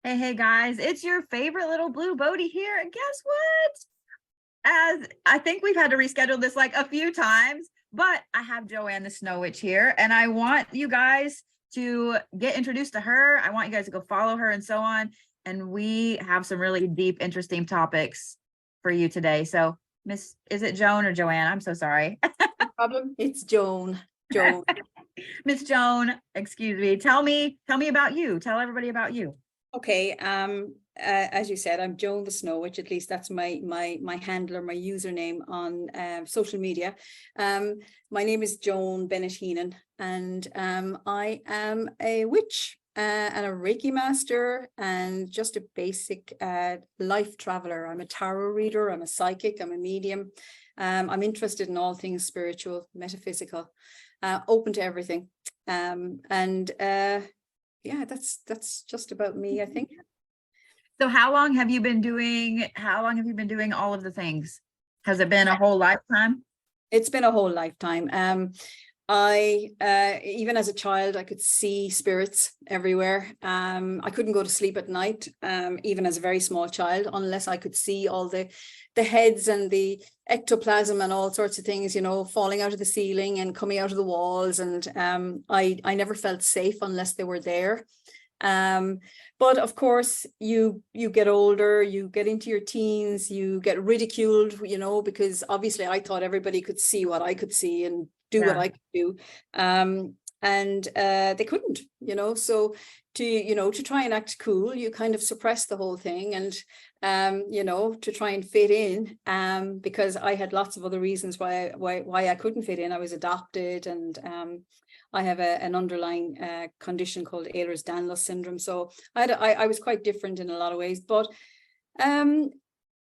Hey guys, it's your favorite little blue Bodhi here. And guess what? As I think we've had to reschedule this like a few times, but I have Joanne the Snow Witch here, and I want you guys to get introduced to her. I want you guys to go follow her and so on. And we have some really deep, interesting topics for you today. So, is it Joan or Joanne? I'm so sorry. No problem. It's Joan. Joan. Miss Joan, excuse me. Tell me about you. Tell everybody about you. Okay. As you said, I'm Joan the Snow Witch. At least that's my handler, my username on social media. My name is Joan Bennett Heenan, and I am a witch and a Reiki master, and just a basic life traveler. I'm a tarot reader. I'm a psychic. I'm a medium. I'm interested in all things spiritual, metaphysical, open to everything. Yeah, that's just about me, I think. So how long have you been doing all of the things? Has it been a whole lifetime? It's been a whole lifetime. I even as a child, I could see spirits everywhere. I couldn't go to sleep at night, even as a very small child, unless I could see all the heads and the ectoplasm and all sorts of things, falling out of the ceiling and coming out of the walls. And I never felt safe unless they were there. But of course, you get older, you get into your teens, you get ridiculed, because obviously I thought everybody could see what I could see and do what I could do. And they couldn't, so to try and act cool, you kind of suppress the whole thing, and to try and fit in, because I had lots of other reasons why I couldn't fit in. I was adopted, and I have an underlying condition called Ehlers-Danlos syndrome. So I was quite different in a lot of ways, but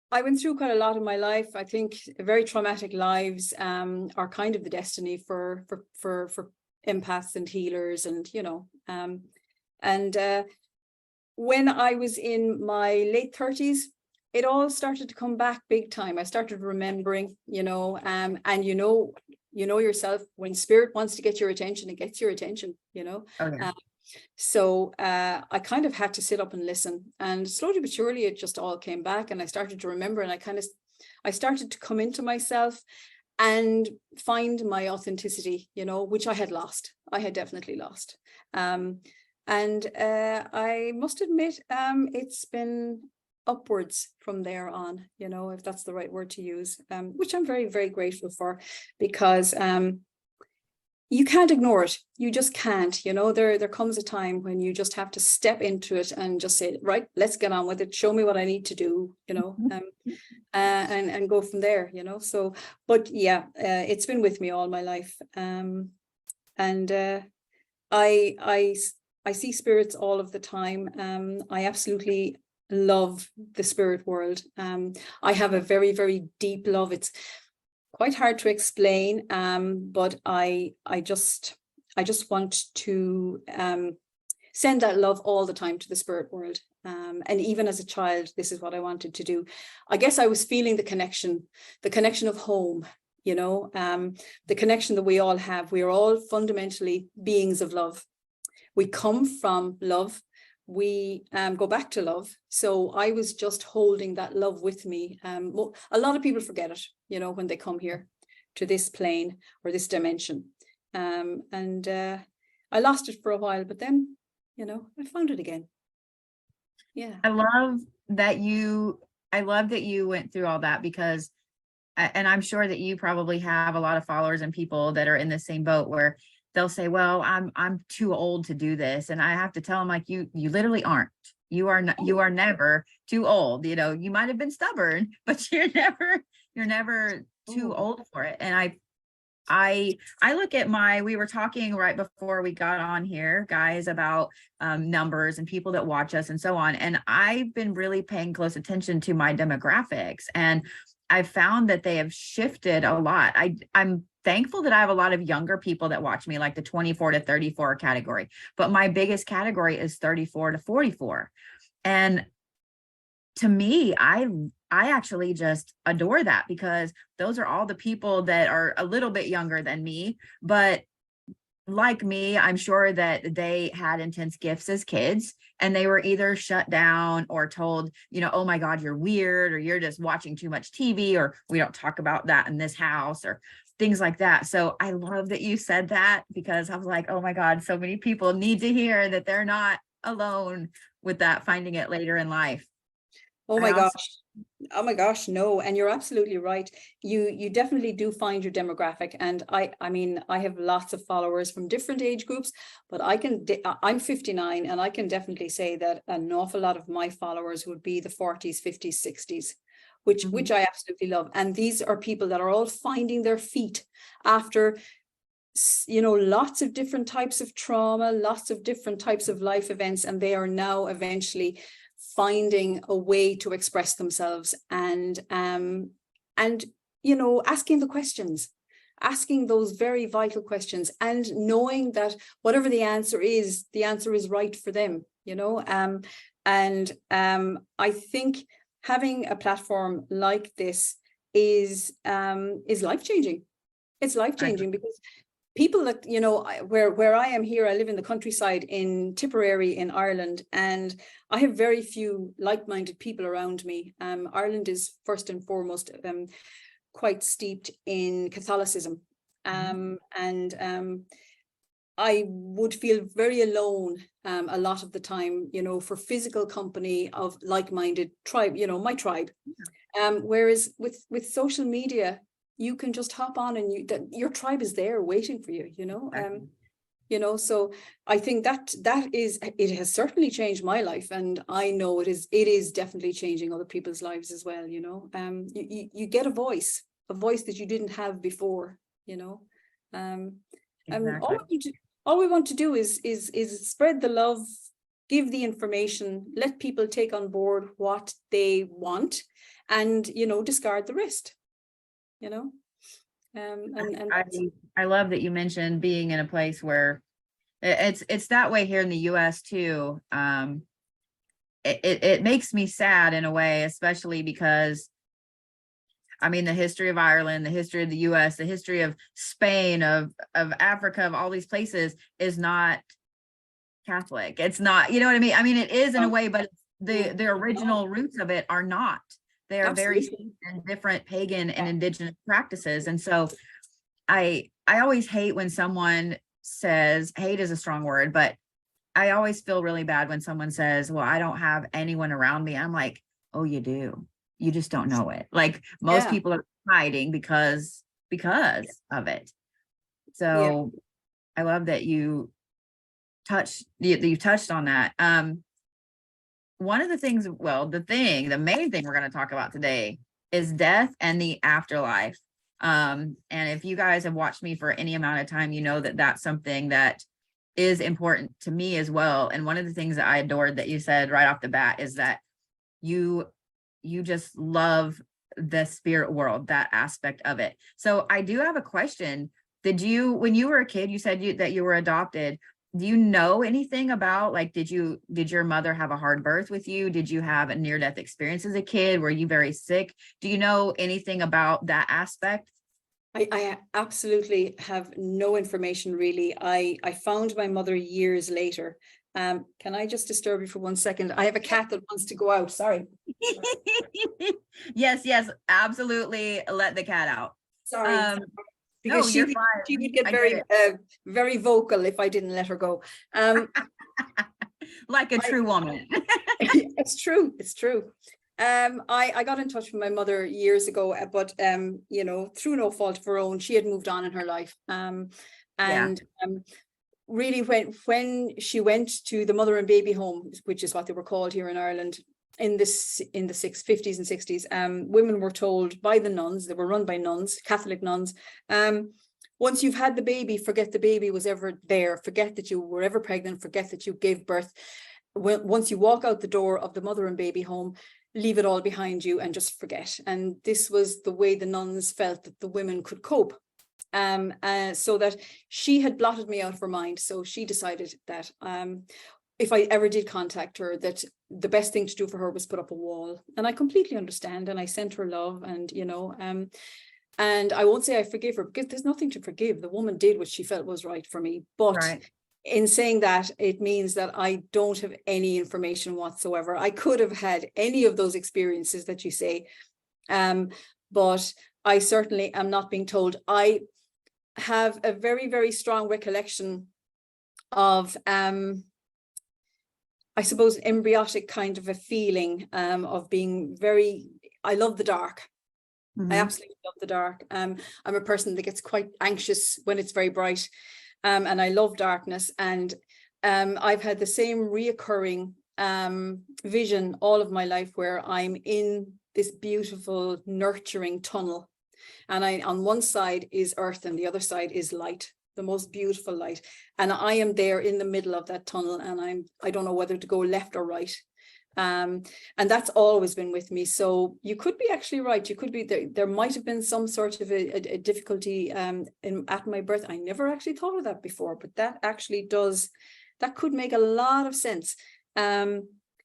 I went through quite a lot in my life. I think very traumatic lives are kind of the destiny for empaths and healers, and when I was in my late 30s, it all started to come back big time. I started remembering, and yourself, when spirit wants to get your attention, it gets your attention, Okay. So I kind of had to sit up and listen, and slowly but surely it just all came back, and I started to remember, and I started to come into myself and find my authenticity, which I had lost. I had definitely lost. And I must admit, it's been upwards from there on, if that's the right word to use, which I'm very, very grateful for, because you can't ignore it. You just can't, there comes a time when you just have to step into it and just say, right, let's get on with it. Show me what I need to do, and go from there, so, but yeah, it's been with me all my life. And I see spirits all of the time. I absolutely love the spirit world. I have a very, very deep love. It's quite hard to explain, but I just want to send that love all the time to the spirit world. And even as a child, this is what I wanted to do. I guess I was feeling the connection of home, the connection that we all have. We are all fundamentally beings of love. We come from love. We go back to love. So I was just holding that love with me. A lot of people forget it, when they come here to this plane or this dimension. And I lost it for a while, but then, I found it again. Yeah. I love that you went through all that, because and I'm sure that you probably have a lot of followers and people that are in the same boat, where they'll say, well, I'm too old to do this. And I have to tell them, like, you literally aren't. You are never too old. You might have been stubborn, but you're never too old for it. And I look at we were talking right before we got on here, guys, about numbers and people that watch us and so on. And I've been really paying close attention to my demographics, and I've found that they have shifted a lot. I'm thankful that I have a lot of younger people that watch me, like the 24 to 34 category, but my biggest category is 34 to 44. And to me, I actually just adore that, because those are all the people that are a little bit younger than me, but like me, I'm sure that they had intense gifts as kids, and they were either shut down or told, oh my God, you're weird, or you're just watching too much TV, or we don't talk about that in this house, or things like that. So I love that you said that, because I was like, oh my God, so many people need to hear that they're not alone with that, finding it later in life. Oh I my also gosh. Oh my gosh, no. And you're absolutely right. You definitely do find your demographic. And I mean, I have lots of followers from different age groups, but I'm 59, and I can definitely say that an awful lot of my followers would be the 40s, 50s, 60s, which I absolutely love. And these are people that are all finding their feet after, lots of different types of trauma, lots of different types of life events, and they are now eventually finding a way to express themselves, and asking the questions, asking those very vital questions, and knowing that whatever the answer is right for them. I think having a platform like this is life-changing. It's life-changing, because people that, where I am here, I live in the countryside in Tipperary in Ireland, and I have very few like-minded people around me. Ireland is first and foremost quite steeped in Catholicism. I would feel very alone a lot of the time, for physical company of like-minded tribe, my tribe. Whereas with social media, you can just hop on, and your tribe is there waiting for you, so I think it has certainly changed my life, and I know it is definitely changing other people's lives as well. You get a voice that you didn't have before. exactly. All we want to do is spread the love, give the information, let people take on board what they want, and discard the rest. I love that you mentioned being in a place where it's that way here in the US too. It makes me sad in a way, especially because I mean, the history of Ireland, the history of the US, the history of Spain, of Africa, of all these places is not Catholic. It's not, you know what I mean? I mean, it is in a way, but the original roots of it are not. They are very Absolutely. and different pagan and indigenous practices. And so I always hate when someone says, hate is a strong word, but I always feel really bad when someone says, well, I don't have anyone around me. I'm like, oh, you do. You just don't know it. Like most people are hiding because of it. So I love that you touched on that. One of the things, well, the main thing we're going to talk about today is death and the afterlife. And if you guys have watched me for any amount of time, you know that that's something that is important to me as well. And one of the things that I adored that you said right off the bat is that you just love the spirit world, that aspect of it. So I do have a question. When you were a kid, you said that you were adopted. Do you know anything about, like, did your mother have a hard birth with you? Did you have a near-death experience as a kid? Were you very sick? Do you know anything about that aspect? I absolutely have no information, really. I found my mother years later. Can I just disturb you for 1 second? I have a cat that wants to go out. Sorry. Yes, absolutely. Let the cat out. Sorry. Because no, she would get very vocal if I didn't let her go. Like a true woman. It's true. I got in touch with my mother years ago, but through no fault of her own, she had moved on in her life. Really, when she went to the mother and baby home, which is what they were called here in Ireland, in the 50s and 60s, women were told by the nuns, they were run by nuns, Catholic nuns, once you've had the baby, forget the baby was ever there, forget that you were ever pregnant, forget that you gave birth. Once you walk out the door of the mother and baby home, leave it all behind you and just forget. And this was the way the nuns felt that the women could cope. So that she had blotted me out of her mind. So she decided that if I ever did contact her, that the best thing to do for her was put up a wall. And I completely understand. And I sent her love. And, And I won't say I forgive her, because there's nothing to forgive. The woman did what she felt was right for me. But Right. in saying that, it means that I don't have any information whatsoever. I could have had any of those experiences that you say, but I certainly am not being told. I have a very, very strong recollection of, I suppose, embryotic kind of a feeling of being very, I love the dark. Mhm. I absolutely love the dark. I'm a person that gets quite anxious when it's very bright, and I love darkness. And I've had the same reoccurring vision all of my life, where I'm in this beautiful, nurturing tunnel, and on one side is earth and the other side is light, the most beautiful light. And I am there in the middle of that tunnel, and I don't know whether to go left or right. And that's always been with me. So you could be actually right. You could be there might have been some sort of a difficulty at my birth. I never actually thought of that before, but that actually that could make a lot of sense.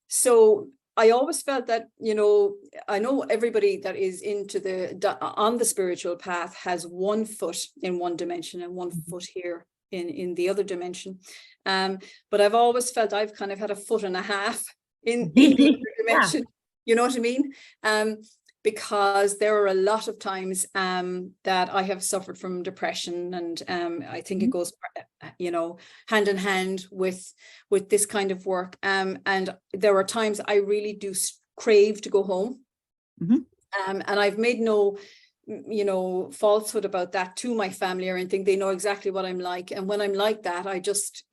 So I always felt that, I know everybody that is on the spiritual path has one foot in one dimension and one foot here in the other dimension. But I've always felt I've kind of had a foot and a half in the other dimension. You know what I mean? Because there are a lot of times that I have suffered from depression, and I think it goes, hand in hand with this kind of work. And there are times I really do crave to go home. And I've made no falsehood about that to my family or anything. They know exactly what I'm like. And when I'm like that, I just,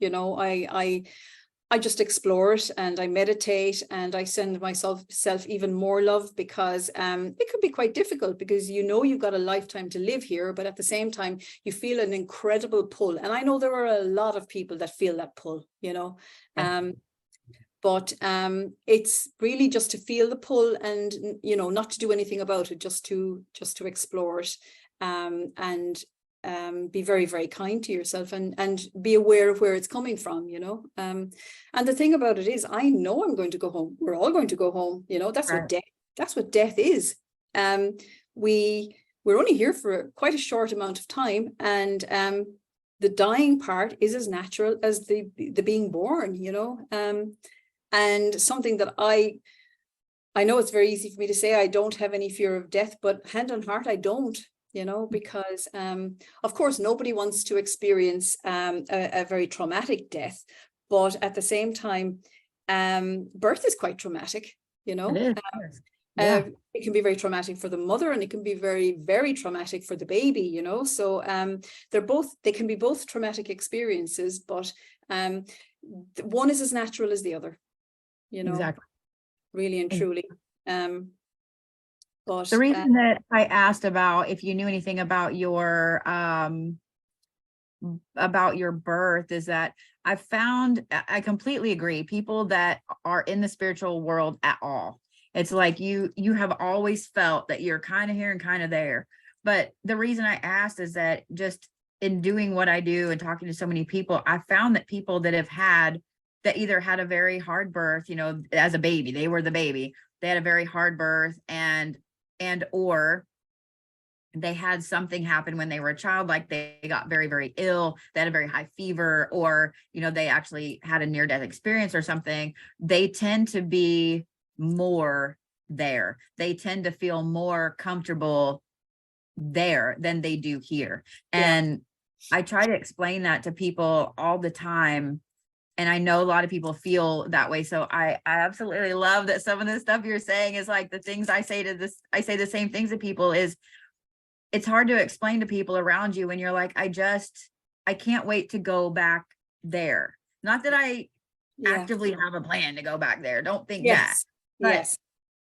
I just explore it, and I meditate, and I send myself even more love, because it could be quite difficult, because you've got a lifetime to live here, but at the same time you feel an incredible pull. And I know there are a lot of people that feel that pull, but it's really just to feel the pull, and not to do anything about it, just to explore it, and be very, very kind to yourself, and be aware of where it's coming from, and the thing about it is, I know I'm going to go home. We're all going to go home. That's right. That's what death is. We're only here for quite a short amount of time, and the dying part is as natural as the being born, and something that I know it's very easy for me to say I don't have any fear of death, but hand on heart, I don't. Because of course nobody wants to experience a very traumatic death, but at the same time, birth is quite traumatic. It is. Yeah. It can be very traumatic for the mother, and it can be very, very traumatic for the baby. So they can be both traumatic experiences, but one is as natural as the other. Exactly. Really and truly. But the reason that I asked about if you knew anything about your birth is that I completely agree. People that are in the spiritual world at all, it's like you have always felt that you're kind of here and kind of there. But the reason I asked is that just in doing what I do and talking to so many people, I found that people that either had a very hard birth, as a baby, they were the baby, they had a very hard birth, or they had something happen when they were a child, like they got very, very ill, they had a very high fever, or, they actually had a near-death experience or something. They tend to be more there. They tend to feel more comfortable there than they do here. Yeah. And I try to explain that to people all the time. And I know a lot of people feel that way. So I absolutely love that some of the stuff you're saying is like the things I say the same things to people. Is it's hard to explain to people around you when you're like, I can't wait to go back there. Not that I actively have a plan to go back there. Don't think that. But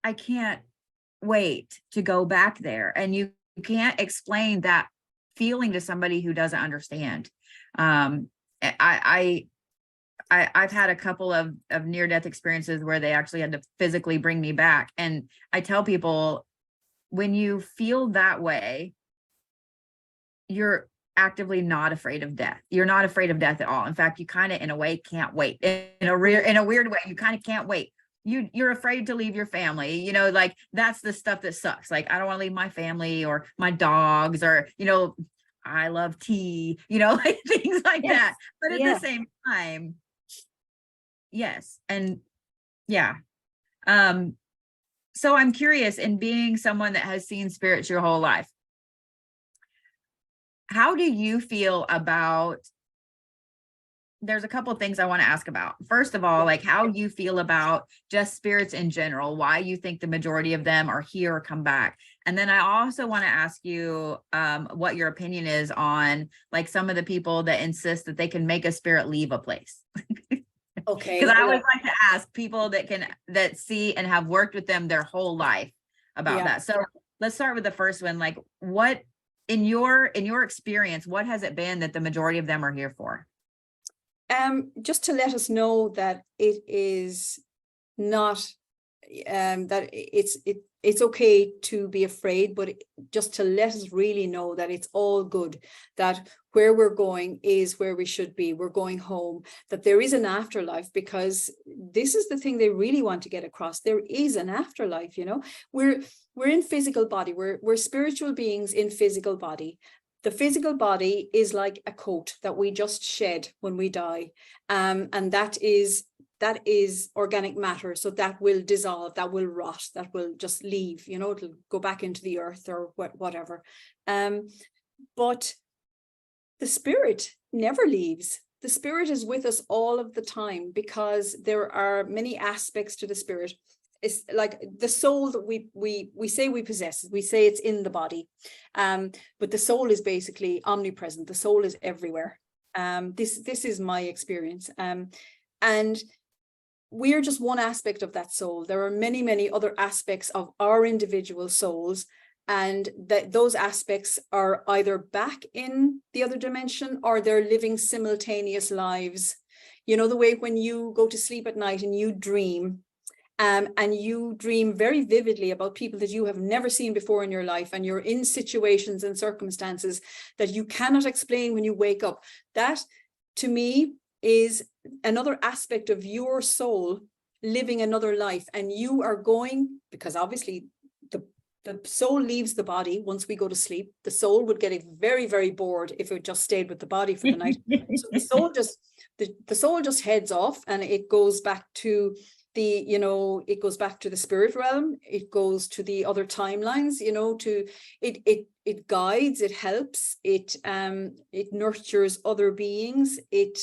I can't wait to go back there. And you can't explain that feeling to somebody who doesn't understand. I've had a couple of near-death experiences where they actually had to physically bring me back. And I tell people, when you feel that way, you're actively not afraid of death. You're not afraid of death at all. In fact, you kind of, in a way, can't wait. In a weird way, you kind of can't wait. you're afraid to leave your family, you know, like that's the stuff that sucks. Like, I don't want to leave my family or my dogs, or, you know, I love tea, you know, like things like Yes. that. But at Yeah. the same time, yes. And yeah. So I'm curious, in being someone that has seen spirits your whole life, how do you feel about, there's a couple of things I want to ask about. First of all, like how you feel about just spirits in general, why you think the majority of them are here or come back. And then I also want to ask you what your opinion is on like some of the people that insist that they can make a spirit leave a place. Okay. Because I always like to ask people that see and have worked with them their whole life about that. So let's start with the first one. Like, what in your experience, what has it been that the majority of them are here for? Just to let us know that it is not that it's okay to be afraid, but just to let us really know that it's all good, that where we're going is where we should be. We're going home, that there is an afterlife, because this is the thing they really want to get across. There is an afterlife, you know. We're in physical body. We're spiritual beings in physical body. The physical body is like a coat that we just shed when we die. And that is organic matter. So that will dissolve, that will rot, that will just leave, you know, it'll go back into the earth or whatever. But the spirit never leaves. The spirit is with us all of the time, because there are many aspects to the spirit. It's like the soul that we say we possess. We say it's in the body, but the soul is basically omnipresent. The soul is everywhere. This is my experience, and we're just one aspect of that soul. There are many, many other aspects of our individual souls, and that those aspects are either back in the other dimension or they're living simultaneous lives. You know, the way when you go to sleep at night and you dream. And you dream very vividly about people that you have never seen before in your life, and you're in situations and circumstances that you cannot explain when you wake up. That, to me, is another aspect of your soul living another life. And you are going, because obviously the soul leaves the body once we go to sleep. The soul would get very, very bored if it just stayed with the body for the night. So the soul just heads off, and it goes back to it goes back to the spirit realm. It goes to the other timelines, you know, it guides, it helps, it nurtures other beings. It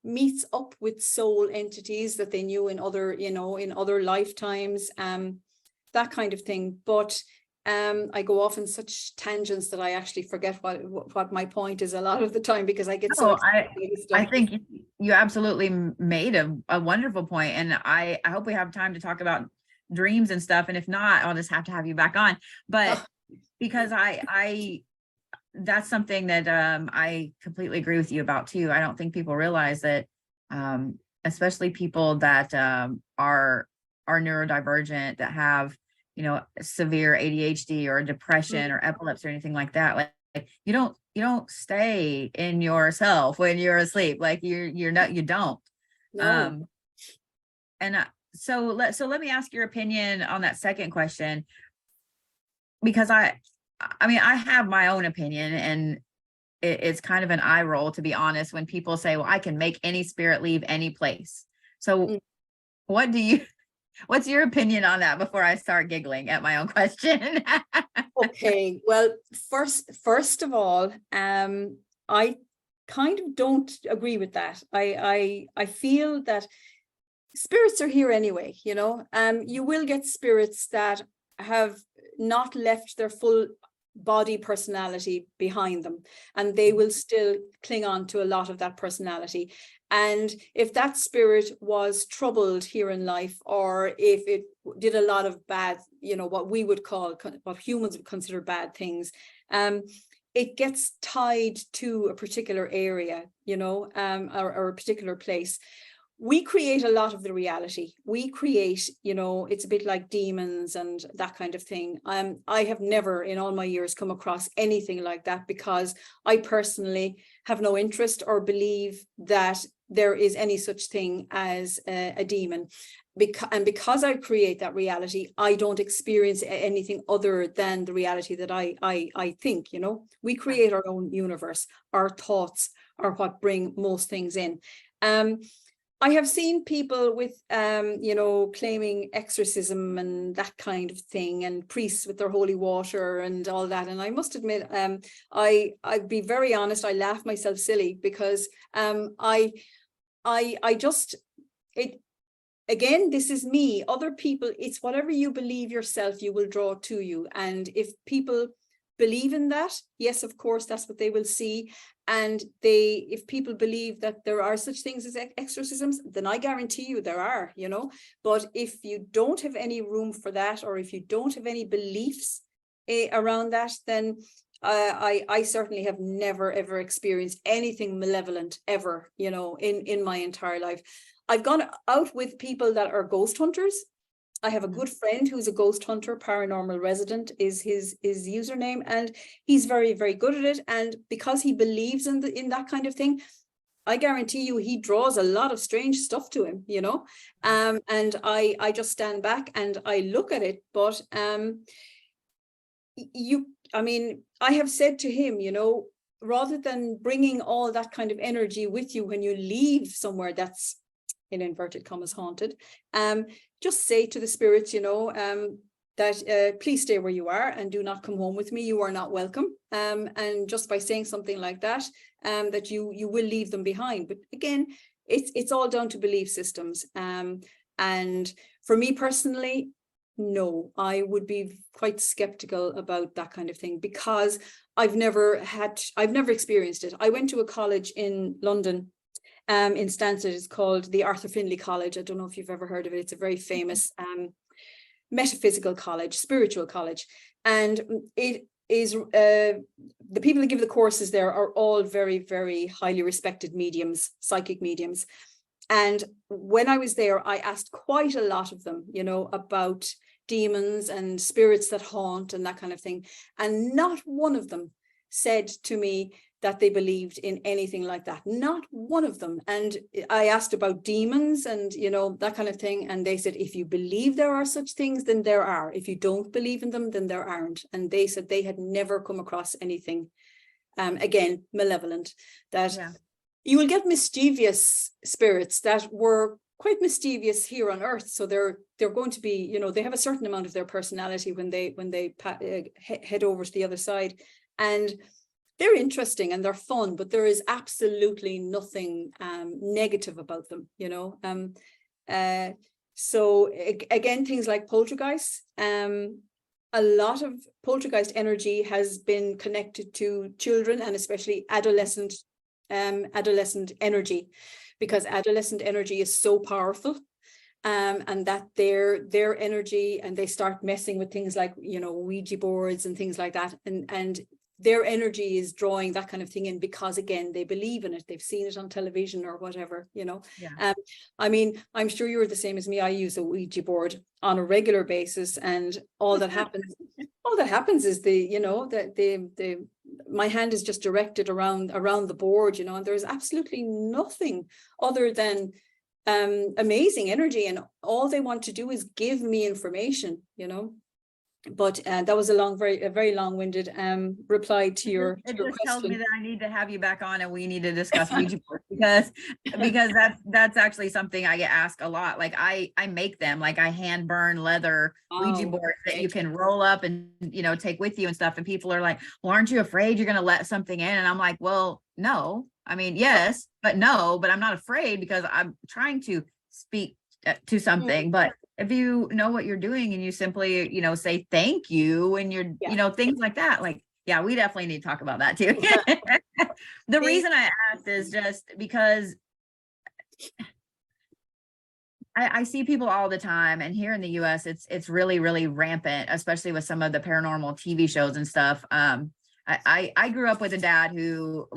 meets up with soul entities that they knew in other lifetimes, that kind of thing. But I go off in such tangents that I actually forget what my point is a lot of the time, because I get so excited. I think you absolutely made a wonderful point, and I hope we have time to talk about dreams and stuff. And if not, I'll just have to have you back on. But because I that's something that I completely agree with you about too. I don't think people realize that, especially people that are neurodivergent, that have, you know, severe ADHD or depression or epilepsy or anything like that. Like you don't stay in yourself when you're asleep. Like you don't. No. So let me ask your opinion on that second question, because I mean, I have my own opinion, and it's kind of an eye roll, to be honest, when people say, well, I can make any spirit leave any place. So what's your opinion on that before I start giggling at my own question? Okay, well, first of all, I kind of don't agree with that. I feel that spirits are here anyway, you know. You will get spirits that have not left their full body personality behind them, and they will still cling on to a lot of that personality. And if that spirit was troubled here in life, or if it did a lot of bad, you know, what we would call, what humans would consider bad things, it gets tied to a particular area, you know, or a particular place. We create a lot of the reality. We create, you know, it's a bit like demons and that kind of thing. I have never in all my years come across anything like that, because I personally have no interest or believe that there is any such thing as a demon. Because I create that reality, I don't experience anything other than the reality that I think, you know. We create our own universe. Our thoughts are what bring most things in. I have seen people with, you know, claiming exorcism and that kind of thing, and priests with their holy water and all that. And I must admit, I'd be very honest, I laugh myself silly, because again, this is me. Other people, it's whatever you believe yourself, you will draw to you. And if people believe in that, yes, of course, that's what they will see. And if people believe that there are such things as exorcisms, then I guarantee you there are, you know. But if you don't have any room for that, or if you don't have any beliefs around that, then I certainly have never, ever experienced anything malevolent ever, you know, in my entire life. I've gone out with people that are ghost hunters. I have a good friend who's a ghost hunter. Paranormal Resident is his username, and he's very, very good at it. And because he believes in that kind of thing, I guarantee you he draws a lot of strange stuff to him, you know. And I just stand back and I look at it. But I mean, I have said to him, you know, rather than bringing all that kind of energy with you when you leave somewhere that's, in inverted commas, haunted, just say to the spirits, you know, that please stay where you are and do not come home with me. You are not welcome. And just by saying something like that, that you will leave them behind. But again, it's all down to belief systems. And for me personally, no, I would be quite skeptical about that kind of thing, because I've never experienced it. I went to a college in London, in Stansted. It's called the Arthur Findlay College. I don't know if you've ever heard of it. It's a very famous metaphysical college, spiritual college. And it is, the people that give the courses there are all very, very highly respected mediums, psychic mediums. And when I was there, I asked quite a lot of them, you know, about demons and spirits that haunt and that kind of thing. And not one of them said to me that they believed in anything like that. Not one of them. And I asked about demons and, you know, that kind of thing. And they said, if you believe there are such things, then there are. If you don't believe in them, then there aren't. And they said they had never come across anything, again, malevolent, that you will get mischievous spirits that were quite mischievous here on earth. So they're going to be, you know, they have a certain amount of their personality when they head over to the other side. And they're interesting and they're fun, but there is absolutely nothing negative about them, you know. So again, things like poltergeists, a lot of poltergeist energy has been connected to children, and especially adolescent energy, because adolescent energy is so powerful. And that their energy, and they start messing with things like, you know, Ouija boards and things like that, and their energy is drawing that kind of thing in, because again, they believe in it, they've seen it on television or whatever, you know. I mean, I'm sure you're the same as me. I use a Ouija board on a regular basis, and all that happens is my hand is just directed around the board, you know, and there's absolutely nothing other than amazing energy, and all they want to do is give me information, you know. But that was a very long-winded reply to your it your just tells me question. that I need to have you back on and we need to discuss Ouija boards, because that's actually something I get asked a lot. Like I make them, like I hand burn leather Ouija boards that you can roll up and, you know, take with you and stuff. And people are like, well, aren't you afraid you're going to let something in? And I'm like, well, no, I mean, yes, but no, but I'm not afraid, because I'm trying to speak to something. But if you know what you're doing and you simply, you know, say thank you, and you're, you know, things like that, like, yeah, we definitely need to talk about that too. The reason I asked is just because I see people all the time, and here in the US, it's really, really rampant, especially with some of the paranormal TV shows and stuff. I grew up with a dad who,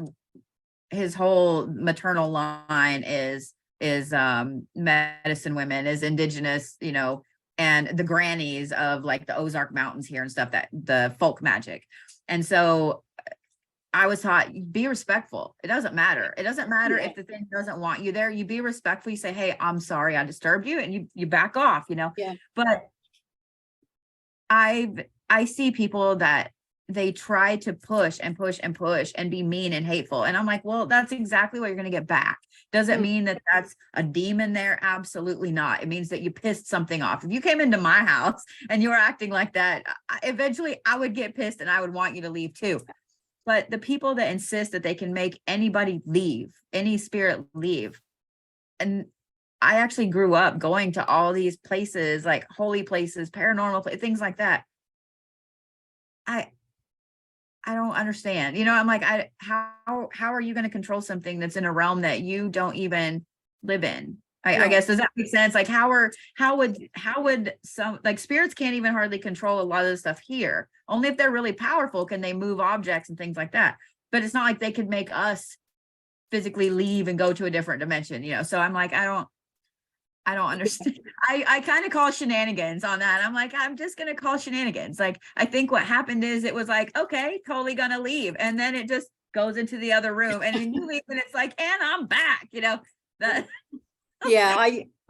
his whole maternal line is medicine women, is indigenous, you know, and the grannies of like the Ozark Mountains here and stuff, that the folk magic. And so I was taught, be respectful. It doesn't matter. It doesn't matter Yeah. if the thing doesn't want you there. You be respectful. You say, hey, I'm sorry I disturbed you, and you back off, Yeah. But I see people that they try to push and push and push and be mean and hateful. And I'm like, well, that's exactly what you're going to get back. Does it mean that that's a demon there? Absolutely not. It means that you pissed something off. If you came into my house and you were acting like that, eventually I would get pissed and I would want you to leave too. But the people that insist that they can make anybody leave, any spirit leave. And I actually grew up going to all these places, like holy places, paranormal places, things like that. I don't understand. I'm like, how are you going to control something that's in a realm that you don't even live in? I guess, does that make sense? Like, how would some, like, spirits can't even hardly control a lot of the stuff here. Only if they're really powerful can they move objects and things like that. But it's not like they could make us physically leave and go to a different dimension, So I'm like, I don't understand. I kind of call shenanigans on that. I'm like, I'm just going to call shenanigans. Like, I think what happened is it was like, okay, totally going to leave. And then it just goes into the other room and then you leave and it's like, and I'm back, that. Yeah,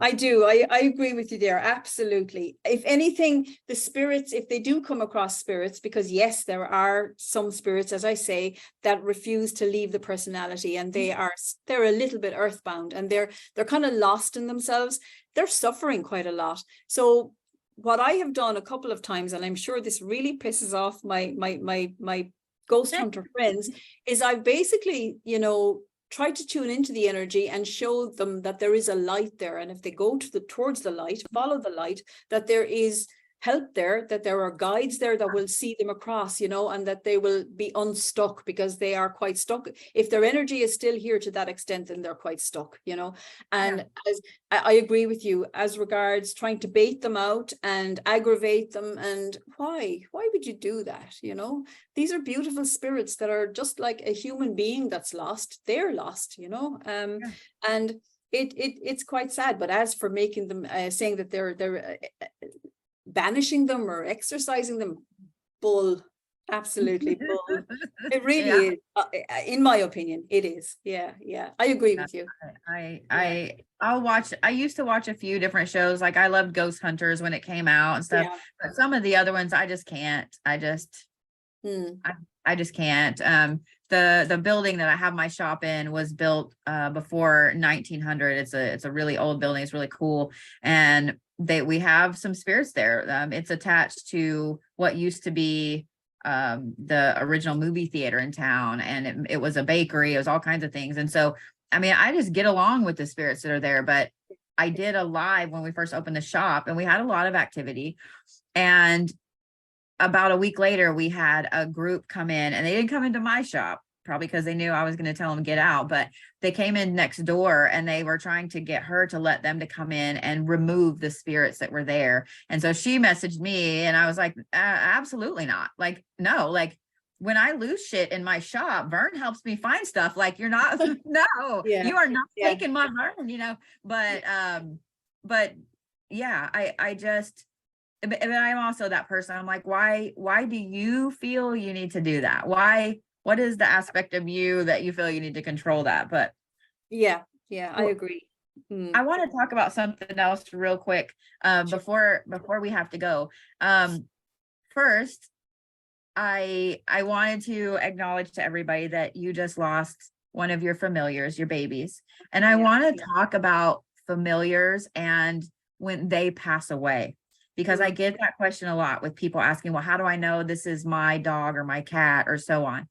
I do. I agree with you there. Absolutely. If anything, the spirits, if they do come across spirits, because yes, there are some spirits, as I say, that refuse to leave the personality, and they're a little bit earthbound, and they're kind of lost in themselves. They're suffering quite a lot. So what I have done a couple of times, and I'm sure this really pisses off my ghost hunter friends, is I've basically, try to tune into the energy and show them that there is a light there. And if they go towards the light, follow the light, that there is help there, that there are guides there that will see them across, and that they will be unstuck, because they are quite stuck. If their energy is still here to that extent, then they're quite stuck, And as I agree with you as regards trying to bait them out and aggravate them. And why would you do that? These are beautiful spirits that are just like a human being that's lost. They're lost, and it's quite sad. But as for making them saying that they're banishing them or exercising them, bull. Absolutely bull. It really is. In my opinion, it is. Yeah. I agree with you. I used to watch a few different shows. Like, I loved Ghost Hunters when it came out and stuff, but some of the other ones I just can't. I just can't. The building that I have my shop in was built before 1900. It's a really old building. It's really cool. And we have some spirits there. It's attached to what used to be the original movie theater in town, and it was a bakery. It was all kinds of things. And so, I mean, I just get along with the spirits that are there. But I did a live when we first opened the shop, and we had a lot of activity. And about a week later, we had a group come in, and they didn't come into my shop, probably because they knew I was going to tell them to get out, but they came in next door, and they were trying to get her to let them to come in and remove the spirits that were there. And so she messaged me, and I was like, absolutely not. Like, no, like, when I lose shit in my shop, Vern helps me find stuff. Like, you're not, no, you are not taking my Vern, but yeah, I just, but I'm also that person. I'm like, why do you feel you need to do that? What is the aspect of you that you feel you need to control that? But I agree. I want to talk about something else real quick before we have to go. First, I wanted to acknowledge to everybody that you just lost one of your familiars, your babies. And I want to talk about familiars and when they pass away, because I get that question a lot with people asking, well, how do I know this is my dog or my cat or so on?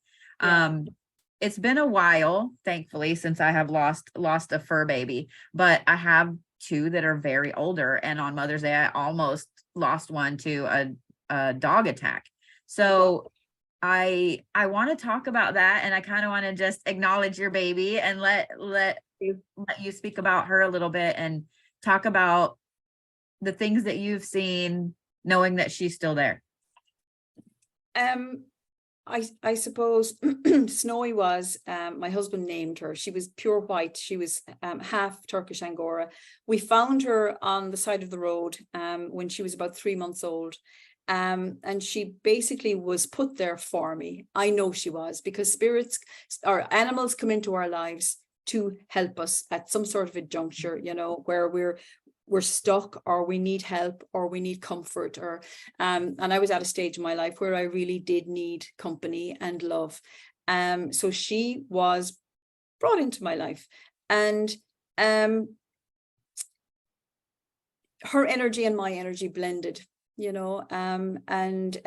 It's been a while, thankfully, since I have lost a fur baby, but I have two that are very older. And on Mother's Day, I almost lost one to a dog attack. So I want to talk about that, and I kind of want to just acknowledge your baby and let you speak about her a little bit and talk about the things that you've seen, knowing that she's still there. I suppose Snowy was, my husband named her. She was pure white. She was half Turkish Angora. We found her on the side of the road when she was about 3 months old. And she basically was put there for me. I know she was, because spirits or animals come into our lives to help us at some sort of a juncture, you know, where we're stuck, or we need help, or we need comfort, or and I was at a stage in my life where I really did need company and love. So she was brought into my life, and her energy and my energy blended, you know, and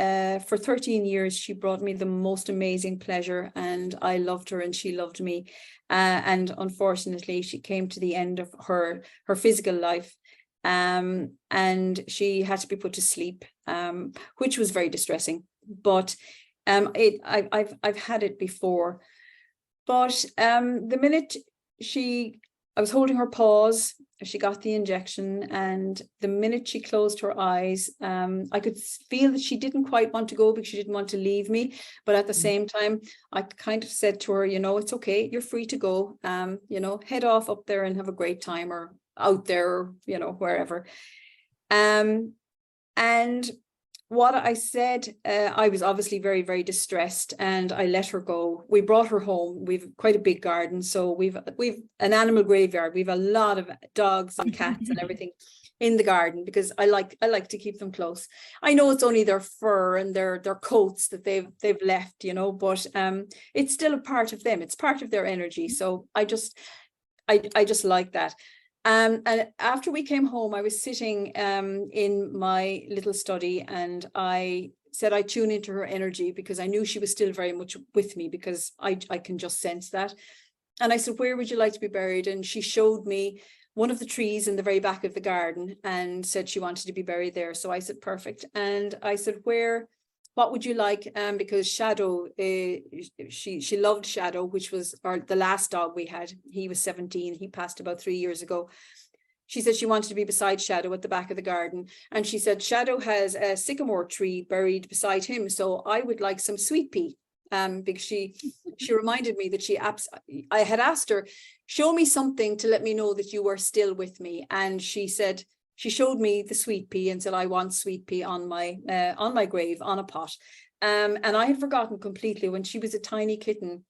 for 13 years, she brought me the most amazing pleasure, and I loved her and she loved me. And unfortunately, she came to the end of her physical life, and she had to be put to sleep, which was very distressing. But I've had it before. But the minute I was holding her paws, she got the injection, and the minute she closed her eyes, I could feel that she didn't quite want to go, because she didn't want to leave me. But at the same time, I kind of said to her, you know, it's okay, you're free to go, you know, head off up there and have a great time, or out there, or, you know, wherever. And what I said, I was obviously very, very distressed, and I let her go. We brought her home. We've quite a big garden, so we've an animal graveyard. We've a lot of dogs and cats and everything in the garden, because I like to keep them close. I know it's only their fur and their coats that they've left, you know, but it's still a part of them. It's part of their energy. So I just like that. And after we came home, I was sitting in my little study, and I said I'd tune into her energy, because I knew she was still very much with me, because I can just sense that. And I said, where would you like to be buried? And she showed me one of the trees in the very back of the garden, and said she wanted to be buried there. So I said, perfect. And I said, what would you like? Because Shadow, she loved Shadow, which was the last dog we had. He was 17. He passed about 3 years ago. She said she wanted to be beside Shadow at the back of the garden. And she said, Shadow has a sycamore tree buried beside him, so I would like some sweet pea. Because she reminded me that I had asked her, show me something to let me know that you were still with me. And she said, she showed me the sweet pea and said, I want sweet pea on my grave, on a pot. And I had forgotten completely, when she was a tiny kitten,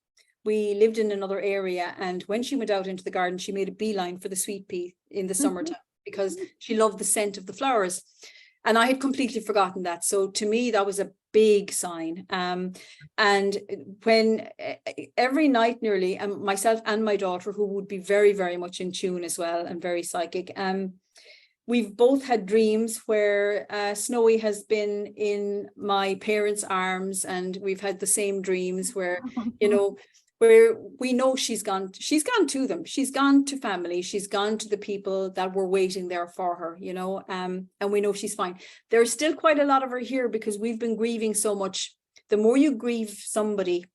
we lived in another area, and when she went out into the garden, she made a beeline for the sweet pea in the summertime, because she loved the scent of the flowers. And I had completely forgotten that. So to me, that was a big sign. And when every night nearly, myself and my daughter, who would be very, very much in tune as well, and very psychic, we've both had dreams where Snowy has been in my parents' arms, and we've had the same dreams where, you know, where we know she's gone to them. She's gone to family. She's gone to the people that were waiting there for her, you know, and we know she's fine. There's still quite a lot of her here, because we've been grieving so much. The more you grieve somebody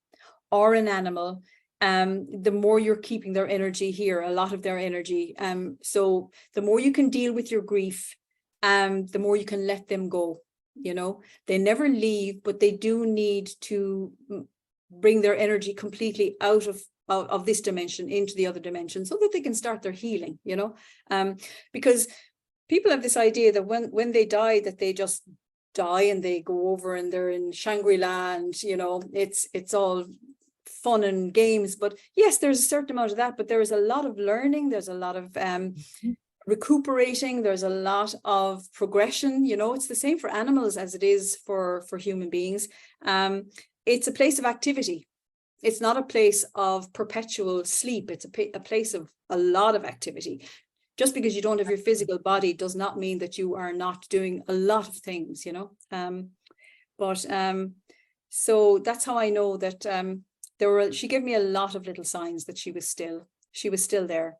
or an animal, the more you're keeping their energy here, a lot of their energy. So the more you can deal with your grief, the more you can let them go. You know, they never leave, but they do need to bring their energy completely out of this dimension into the other dimension, so that they can start their healing, you know. Because people have this idea that when they die, that they just die and they go over and they're in Shangri-La, and, you know, it's all fun and games. But yes, there's a certain amount of that, but there is a lot of learning, there's a lot of recuperating, there's a lot of progression, you know. It's the same for animals as it is for human beings. It's a place of activity. It's not a place of perpetual sleep. It's a place of a lot of activity. Just because you don't have your physical body does not mean that you are not doing a lot of things, you know. So that's how I know that she gave me a lot of little signs that she was still there.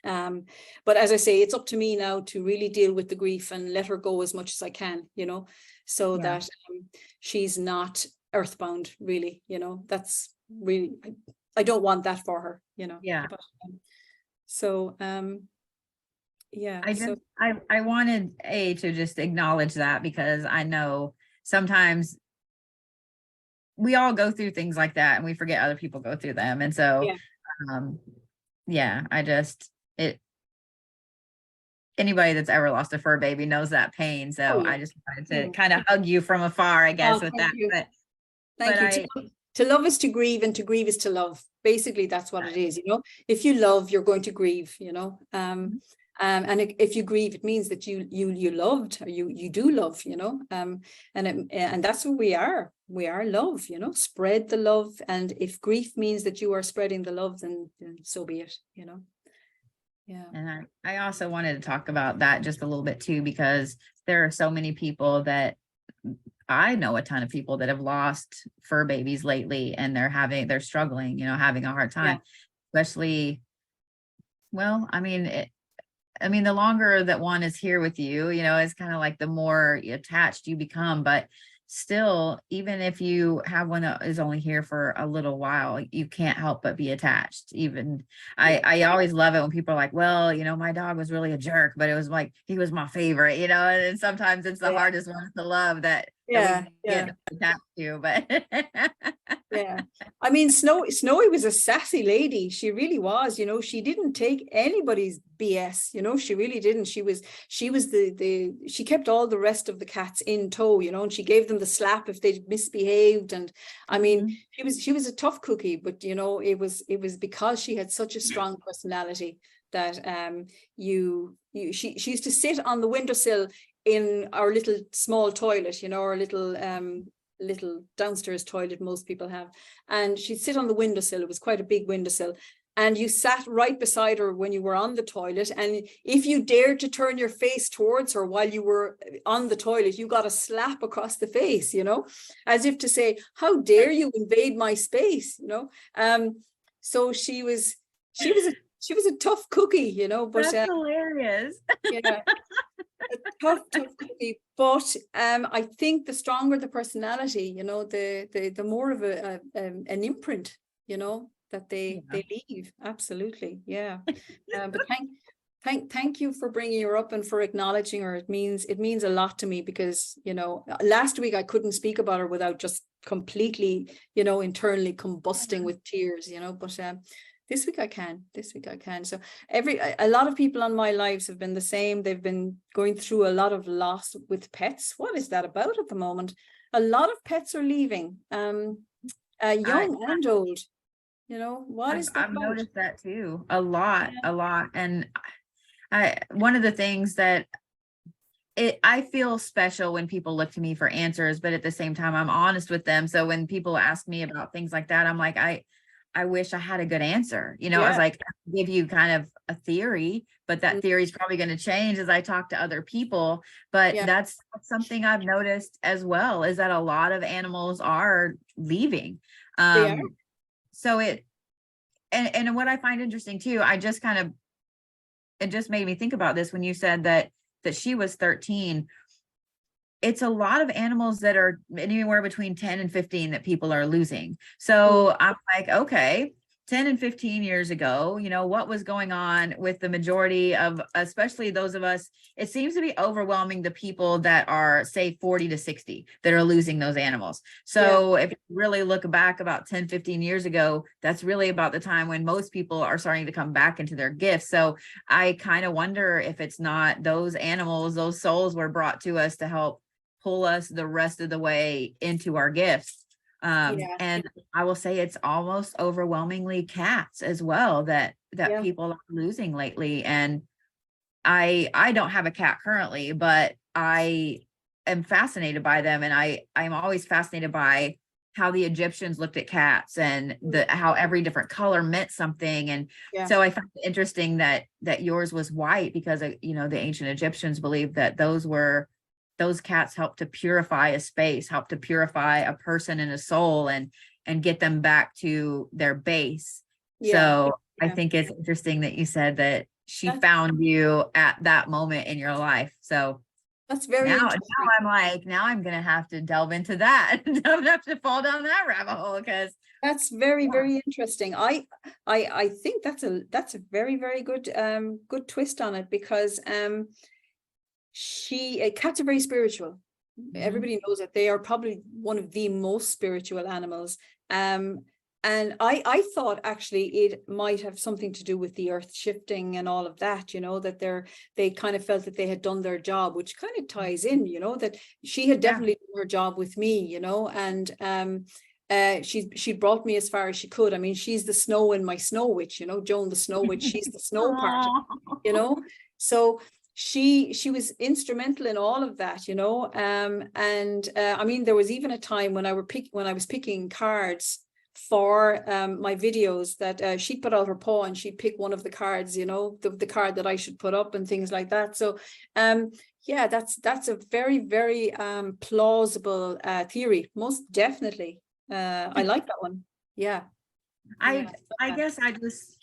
But as I say, it's up to me now to really deal with the grief and let her go as much as I can, you know, so that she's not earthbound, really, you know. That's really, I don't want that for her, you know. Yeah. But, I wanted to just acknowledge that, because I know sometimes we all go through things like that and we forget other people go through them. And so, anybody that's ever lost a fur baby knows that pain. Oh So yeah. I just wanted to Yeah. kind of hug you from afar, I guess, Oh, with thank that. you. But Thank you. I, To love is to grieve, and to grieve is to love. Basically, that's what it is. If you love, you're going to grieve. And if you grieve, it means that you loved, or you do love. And that's what we are. We are love. Spread the love, and if grief means that you are spreading the love, then so be it. Yeah. and I also wanted to talk about that just a little bit too, because there are so many people that I know, a ton of people that have lost fur babies lately, and they're struggling, having a hard time, especially, well, I mean, the longer that one is here with you, it's kind of like the more attached you become. But still, even if you have one that is only here for a little while, you can't help but be attached. Even I always love it when people are like, well, my dog was really a jerk, but it was like, he was my favorite, and sometimes it's the hardest one to love that we get attached to. But yeah, I mean, Snowy was a sassy lady. She really was. She didn't take anybody's BS. She really didn't. She was she kept all the rest of the cats in tow. And she gave them the slap if they misbehaved. And I mean, she was a tough cookie, but it was because she had such a strong personality that she used to sit on the windowsill in our little small toilet, our little downstairs toilet most people have, and she'd sit on the windowsill. It was quite a big windowsill, and you sat right beside her when you were on the toilet, and if you dared to turn your face towards her while you were on the toilet, you got a slap across the face, as if to say, how dare you invade my space. So she was a tough cookie, but that's hilarious. yeah, a tough cookie. But I think the stronger the personality, the more of an imprint, that they leave. Absolutely, yeah. But thank you for bringing her up and for acknowledging her. It means a lot to me, because last week I couldn't speak about her without just completely internally combusting with tears. But this week I can. So a lot of people on my lives have been the same. They've been going through a lot of loss with pets. What is that about at the moment? A lot of pets are leaving, young and old. What is that I've about? noticed that too, a lot. And one of the things that I feel special when people look to me for answers, but at the same time, I'm honest with them. So when people ask me about things like that, I'm like, I wish I had a good answer. I was like, I give you kind of a theory, but that theory is probably going to change as I talk to other people. But that's something I've noticed as well, is that a lot of animals are leaving. So and what I find interesting too, it just made me think about this when you said that she was 13. It's a lot of animals that are anywhere between 10 and 15 that people are losing. So I'm like, okay, 10 and 15 years ago, what was going on with the majority of, especially those of us, it seems to be overwhelming the people that are, say, 40 to 60 that are losing those animals. So if you really look back about 10, 15 years ago, that's really about the time when most people are starting to come back into their gifts. So I kind of wonder if it's not those animals, those souls were brought to us to help pull us the rest of the way into our gifts. And I will say it's almost overwhelmingly cats as well that people are losing lately. And I don't have a cat currently, but I am fascinated by them. And I'm always fascinated by how the Egyptians looked at cats, and how every different color meant something. And so I found it interesting that yours was white, because the ancient Egyptians believed that those cats help to purify a space, help to purify a person and a soul, and get them back to their base. So I think it's interesting that you said that she found you at that moment in your life. So that's very interesting. Now I'm going to have to delve into that. I'm going to have to fall down that rabbit hole, because that's very, very interesting. I think that's a very, very good, good twist on it, because, cats are very spiritual. Everybody knows that they are probably one of the most spiritual animals. And I thought actually it might have something to do with the earth shifting and all of that, you know, that they kind of felt that they had done their job, which kind of ties in, you know, that she had definitely done her job with me, you know, and she brought me as far as she could. I mean, she's the snow in my Snow Witch, you know, Joan the Snow Witch, she's the snow part, you know. So she was instrumental in all of that, you know. I mean, there was even a time when I was picking cards for my videos that she'd put out her paw and she'd pick one of the cards, you know, the card that I should put up and things like that. So yeah, that's a very, very plausible theory, most definitely. I like that one. Yeah. I guess I just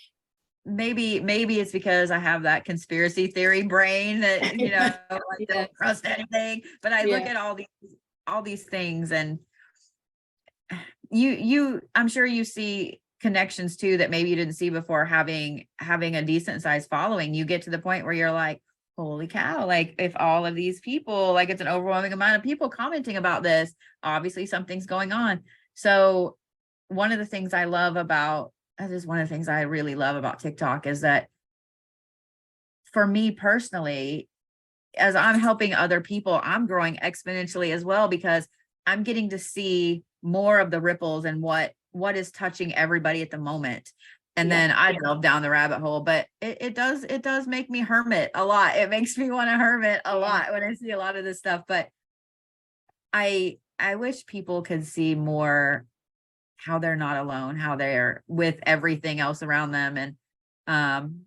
maybe it's because I have that conspiracy theory brain that, you know, I don't trust anything, but I look at all these things, and I'm sure you see connections too that maybe you didn't see before. Having a decent sized following, you get to the point where you're like, holy cow, like if all of these people, like it's an overwhelming amount of people commenting about this, obviously something's going on. So one of the things I love about, that is one of the things I really love about TikTok, is that for me personally, as I'm helping other people, I'm growing exponentially as well, because I'm getting to see more of the ripples and what is touching everybody at the moment. And then I delve down the rabbit hole, but it does make me hermit a lot. It makes me want to hermit a lot when I see a lot of this stuff. But I wish people could see more how they're not alone, how they're with everything else around them. And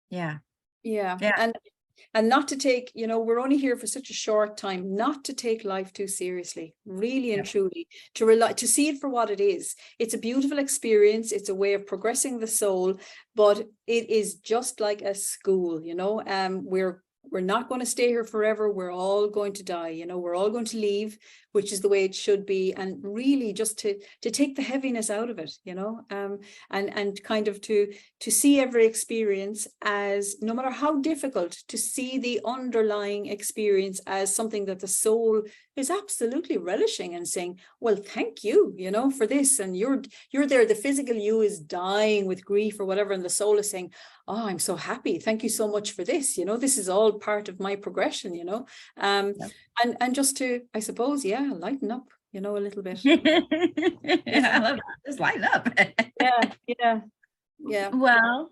yeah. And not to take, you know, we're only here for such a short time, not to take life too seriously, really and truly, to see it for what it is. It's a beautiful experience. It's a way of progressing the soul, but it is just like a school, you know. We're not going to stay here forever. We're all going to die, you know, we're all going to leave, which is the way it should be. And really just to take the heaviness out of it, you know, and kind of to see every experience as, no matter how difficult, to see the underlying experience as something that the soul is absolutely relishing and saying, well, thank you, you know, for this. And you're there, the physical you is dying with grief or whatever, and the soul is saying, oh, I'm so happy, thank you so much for this, you know, this is all part of my progression, you know. And just to, I suppose, lighten up, you know, a little bit. I love that. Just lighten up. Yeah. Well,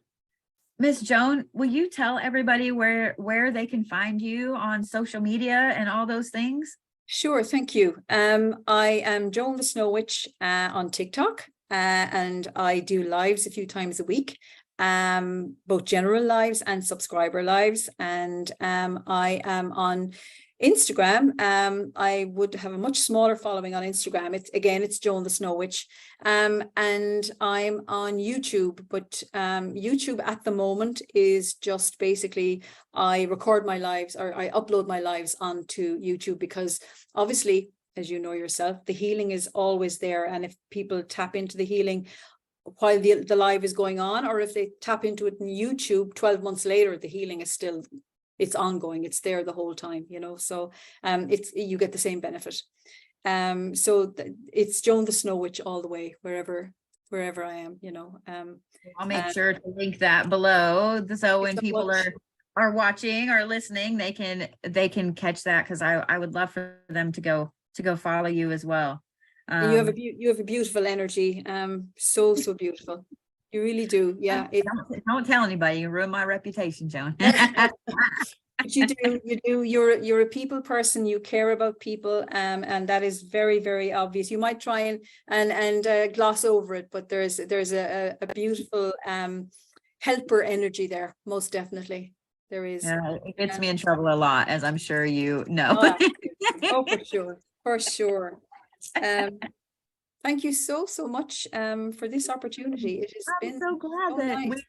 Miss Joan, will you tell everybody where they can find you on social media and all those things? Sure, thank you. I am Joan The Snow Witch on TikTok, and I do lives a few times a week, both general lives and subscriber lives. And I am on Instagram. I would have a much smaller following on Instagram. It's Joan The Snow Witch. And I'm on YouTube, but YouTube at the moment is just basically I record my lives, or I upload my lives onto YouTube, because obviously, as you know yourself, the healing is always there. And if people tap into the healing while the live is going on, or if they tap into it in YouTube 12 months later, the healing is still, it's ongoing, it's there the whole time, you know. So you get the same benefit. So it's Joan The Snow Witch all the way, wherever I am, you know. I'll make sure to link that below, so when people are watching or listening, they can catch that, because I would love for them to go follow you as well. You have a beautiful energy, so beautiful. You really do. Yeah. Don't tell anybody, you ruin my reputation, Joan. But you do. You're a people person. You care about people, and that is very, very obvious. You might try and gloss over it, but there's a beautiful helper energy there. Most definitely, there is. Yeah, it gets me in trouble a lot, as I'm sure you know. Oh, for sure. Thank you so much for this opportunity. It has been so glad so that nice.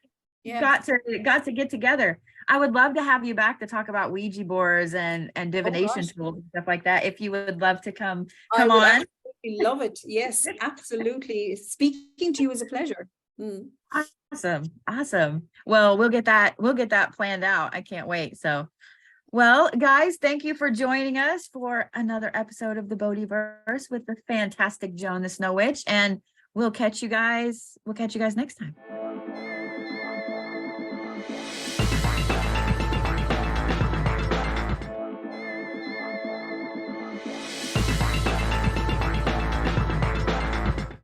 we got to get together. I would love to have you back to talk about Ouija boards and divination tools and stuff like that. If you would love to come on. Absolutely love it. Yes, absolutely. Speaking to you is a pleasure. Awesome. Well, we'll get that planned out. I can't wait. So, well, guys, thank you for joining us for another episode of the Bodhiverse with the fantastic Joan The Snow Witch. And we'll catch you guys next time.